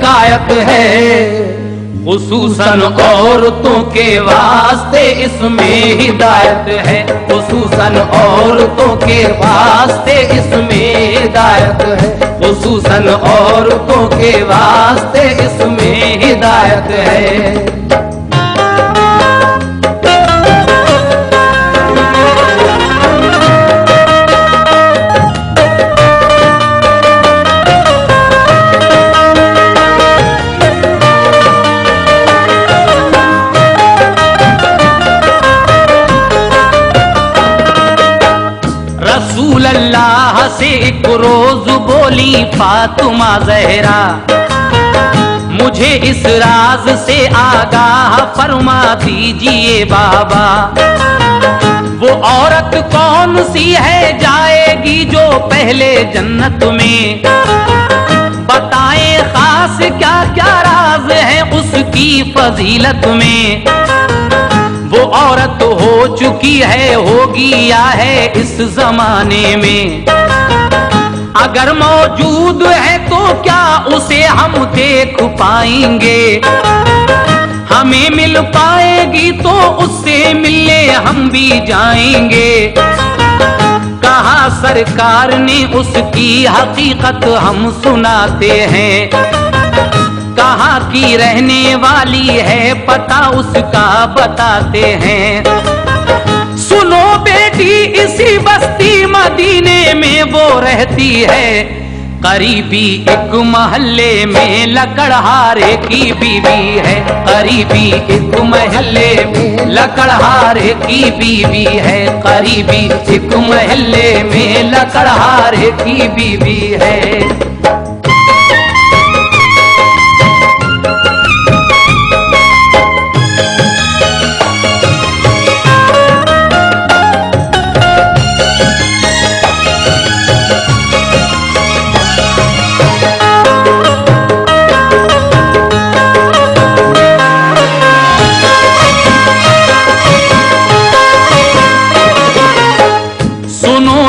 शिकायत है, खुसूसन औरतों के वास्ते इसमें हिदायत है, खुसूसन औरतों के वास्ते इसमें हिदायत है, खुसूसन औरतों के वास्ते इसमें हिदायत है। रसूल अल्लाह से एक रोज बोली फातिमा ज़हरा, मुझे इस राज से आगाह फरमा दीजिए बाबा, वो औरत कौन सी है जाएगी जो पहले जन्नत में, बताएं खास क्या क्या राज है उसकी फजीलत में। वो औरत हो चुकी है, होगी या है इस जमाने में, अगर मौजूद है तो क्या उसे हम देख पाएंगे, हमें मिल पाएगी तो उससे मिलने हम भी जाएंगे। कहा सरकार ने उसकी हकीकत हम सुनाते हैं, कहाँ की रहने वाली है पता उसका बताते हैं। सुनो बेटी इसी बस्ती मदीने में वो रहती है, करीबी एक महल्ले में लकड़हारे की बीवी है, करीबी एक महल्ले में लकड़हारे की बीवी है, करीबी एक महल्ले में लकड़हारे की बीवी है।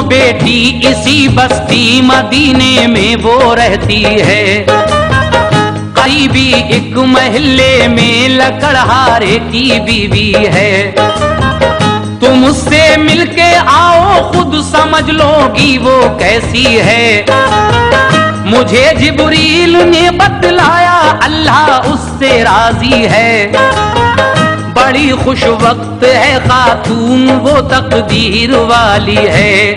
बेटी इसी बस्ती मदीने में वो रहती है, करीबी एक महल्ले में लकड़हारे की बीवी है। तुम उससे मिलके आओ खुद समझ लोगी वो कैसी है, मुझे जिब्रील ने बतलाया अल्लाह उससे राजी है। बड़ी खुश वक्त है खातून वो तकदीर वाली है,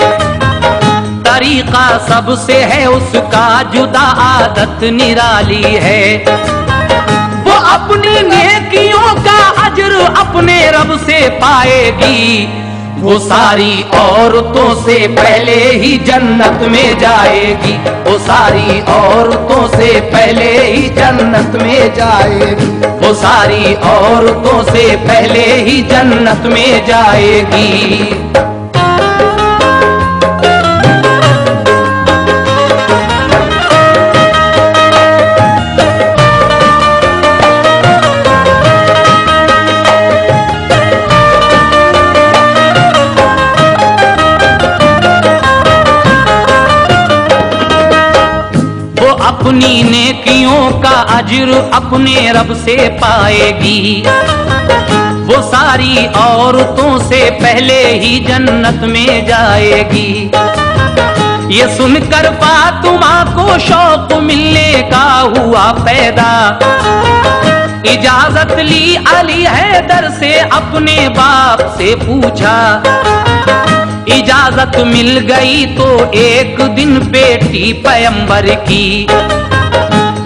तरीका सबसे है उसका जुदा आदत निराली है। वो अपनी नेकियों का अज्र अपने रब से पाएगी, वो सारी औरतों से पहले ही जन्नत में जाएगी, वो सारी औरतों से पहले ही जन्नत में जाएगी, वो सारी औरतों से पहले ही जन्नत में जाएगी। अपनी नेकियों का अज्र अपने रब से पाएगी, वो सारी औरतों से पहले ही जन्नत में जाएगी। ये सुनकर फातिमा को शौक मिलने का हुआ पैदा, इजाजत ली अली हैदर से अपने बाप से पूछा, इजाजत मिल गई तो एक दिन बेटी पैगंबर की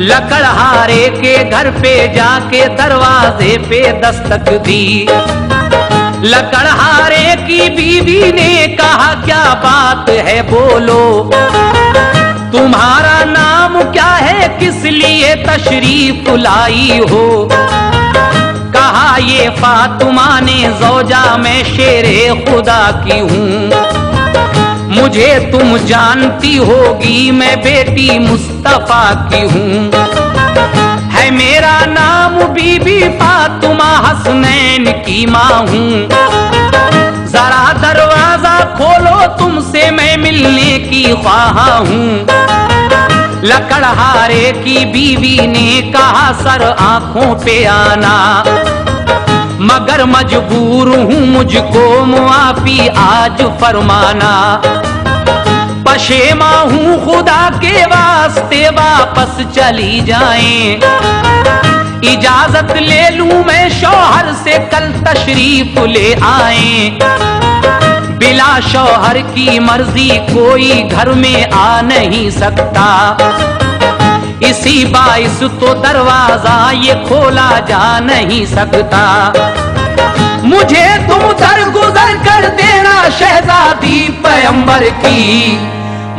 लकड़हारे के घर पे जाके दरवाजे पे दस्तक दी। लकड़हारे की बीवी ने कहा क्या बात है बोलो, तुम्हारा नाम क्या है किस लिए तशरीफ लाई हो। कहा ये फातिमा ने ज़ौजा मैं शेरे खुदा की हूँ, मुझे तुम जानती होगी मैं बेटी मुस्तफा की हूँ। है मेरा नाम बीबी फातिमा हसनैन की माँ हूँ, जरा दरवाजा खोलो तुमसे मैं मिलने की ख्वाहा हूँ। लकड़हारे की बीवी ने कहा सर आंखों पे आना, मगर मजबूर हूँ मुझको मुआफी आज फरमाना। पशेमा हूँ खुदा के वास्ते वापस चली जाएं, इजाजत ले लूं मैं शौहर से कल तशरीफ ले आएं। बिला शौहर की मर्जी कोई घर में आ नहीं सकता, इसी बाइस तो दरवाजा ये खोला जा नहीं सकता। मुझे तुम दरगुजर कर देना शहजादी पैगंबर की,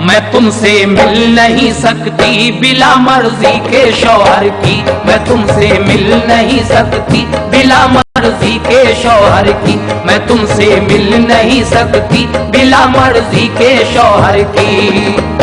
मैं तुमसे मिल नहीं सकती बिला मर्जी के शौहर की, मैं तुमसे मिल नहीं सकती बिला मर्जी के शौहर की, मैं तुमसे मिल नहीं सकती बिला मर्जी के शौहर की।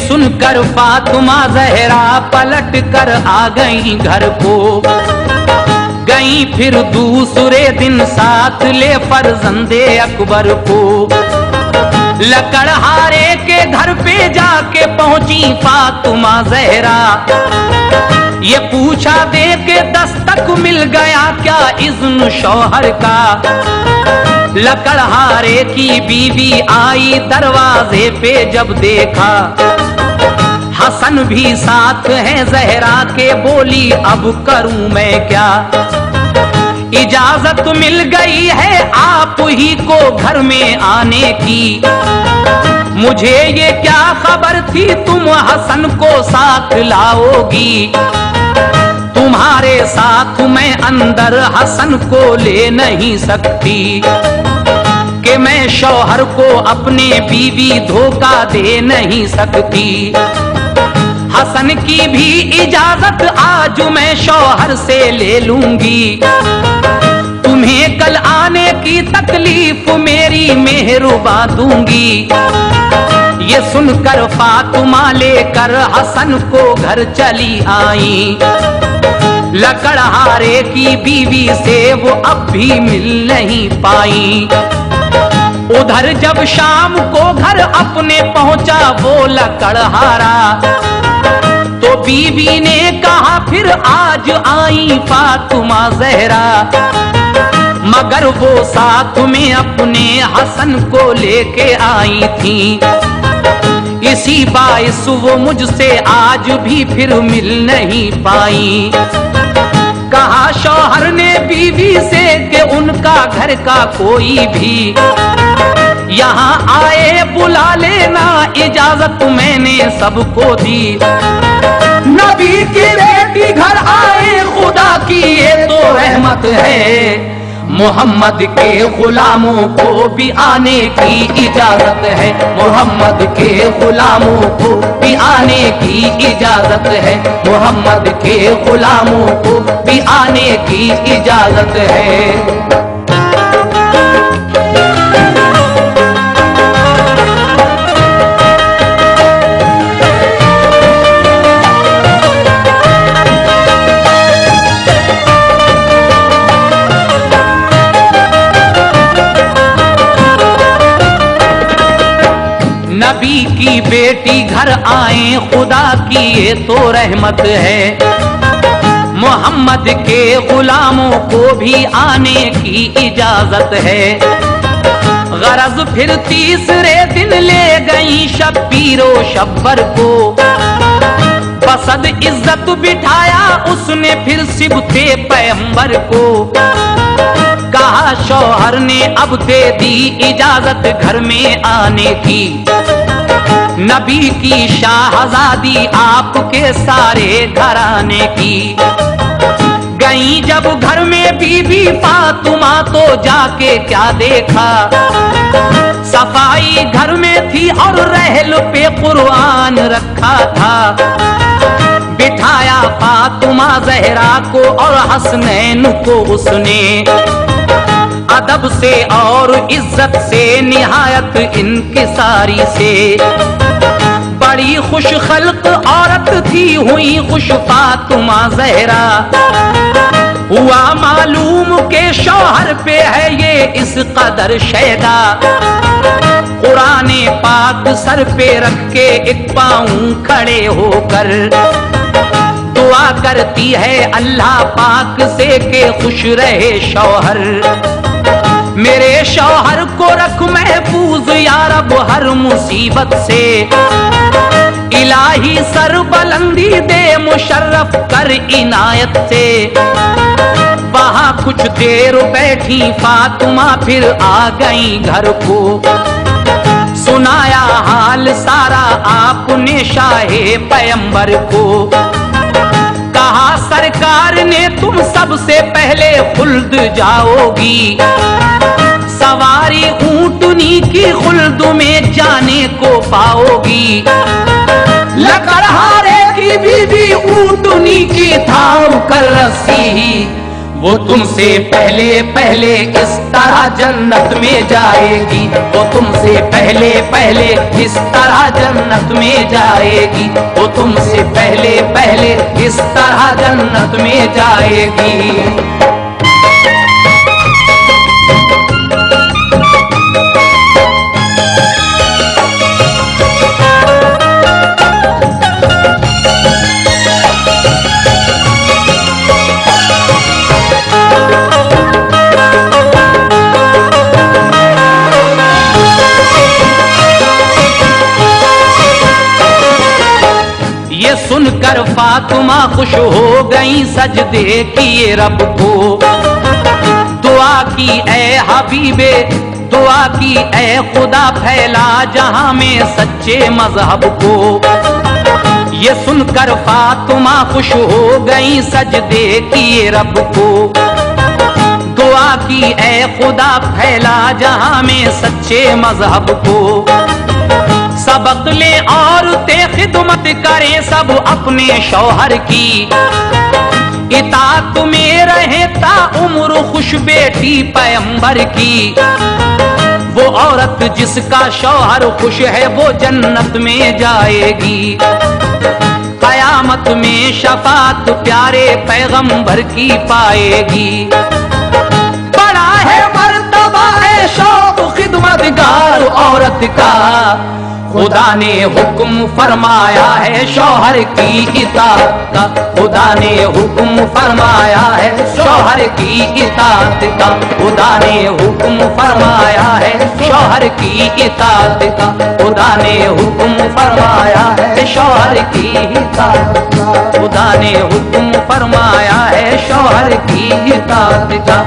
सुनकर फातिमा ज़हरा पलट कर आ गई घर को, गई फिर दूसरे दिन साथ ले फर्जंदे अकबर को। लकड़हारे के घर पे जाके पहुंची फातिमा ज़हरा, ये पूछा दे के दस्तक मिल गया क्या इज़्न शौहर का। लकड़हारे की बीवी आई दरवाजे पे जब देखा, हसन भी साथ है ज़हरा के, बोली अब करूं मैं क्या। इजाजत मिल गई है आप ही को घर में आने की, मुझे ये क्या खबर थी तुम हसन को साथ लाओगी। तुम्हारे साथ मैं अंदर हसन को ले नहीं सकती, कि मैं शौहर को अपने बीवी धोखा दे नहीं सकती। हसन की भी इजाजत आज मैं शौहर से ले लूंगी, तुम्हें कल आने की तकलीफ मेरी मेहरुबा दूंगी। ये सुनकर फातिमा लेकर हसन को घर चली आई, लकड़हारे की बीवी से वो अब भी मिल नहीं पाई। उधर जब शाम को घर अपने पहुंचा वो लकड़हारा, तो बीवी ने कहा फिर आज आई फातिमा ज़हरा, मगर वो साथ में अपने हसन को लेके आई थी। इसी बाइस वो मुझसे आज भी फिर मिल नहीं पाई। कहा शौहर ने बीवी से कि उनका घर का कोई भी यहाँ आए बुला लेना, इजाजत मैंने सबको दी। नबी की बेटी घर आए खुदा की ये तो रहमत है, मोहम्मद के गुलामों को भी आने की इजाजत है, मोहम्मद के गुलामों को भी आने की इजाजत है, मोहम्मद के गुलामों को भी आने की इजाजत है। नबी की बेटी घर आए खुदा की ये तो रहमत है, मोहम्मद के गुलामों को भी आने की इजाजत है। गरज फिर तीसरे दिन ले गई शब्बीरो शब्बर को, बसद इज्जत बिठाया उसने फिर सिबते पैगंबर को। कहा शौहर ने अब दे दी इजाजत घर में आने की, नबी की शाहजादी आपके सारे घराने की। गई जब घर में बीबी फातिमा तो जाके क्या देखा, सफाई घर में थी और रहल पे कुरान रखा था। बिठाया फातिमा जहरा को और हसनैन को उसने अदब से और इज्जत से, निहायत इनकिसारी से। बड़ी खुश खल्क औरत थी, हुई खुश फातिमा जहरा। हुआ मालूम के शौहर पे है ये इस कदर शैदा। कुराने पाक सर पे रख के एक पाँव खड़े होकर दुआ करती है अल्लाह पाक से के खुश रहे शौहर। मेरे शौहर को रख महफूज या रब हर मुसीबत से। इलाही सर बुलंदी दे मुशर्रफ कर इनायत से। वहां कुछ देर बैठी फातिमा फिर आ गई घर को। सुनाया हाल सारा आपने शाहे पैगंबर को। कहा सरकार ने तुम सबसे पहले खुल्द जाओगी। सवारी ऊंटनी की खुल्द में जाने को पाओगी। लकड़हारे की बीवी ऊंटनी की थाम कर रस्सी, वो तुमसे पहले पहले इस तरह जन्नत में जाएगी। वो तुमसे पहले पहले इस तरह जन्नत में जाएगी। वो तुमसे पहले पहले इस तरह जन्नत में जाएगी। सुनकर फातिमा खुश हो गई, सजदे किए रब को। दुआ की ए हबीबे, दुआ की ए खुदा, फैला जहां में सच्चे मजहब को। ये सुनकर फातिमा खुश हो गई, सजदे किए रब को। दुआ की ए खुदा, फैला जहां में सच्चे मजहब को। सबक ले औरतें खिदमत करे सब अपने शौहर की। इताअत में रहे ता उम्र खुश बेटी पैगंबर की। वो औरत जिसका शौहर खुश है वो जन्नत में जाएगी। कयामत में शफात प्यारे पैगंबर की पाएगी। बड़ा है मर्तबा है शौक खिदमतगार औरत का। खुदा ने हुक्म फरमाया है शौहर की इताअत का। खुदा ने हुक्म फरमाया है शौहर की इताअत का। खुदा ने हुक्म फरमाया है शौहर की इताअत का। खुदा ने हुक्म फरमाया है शौहर की इताअत का। खुदा ने हुक्म फरमाया है शौहर की इताअत का।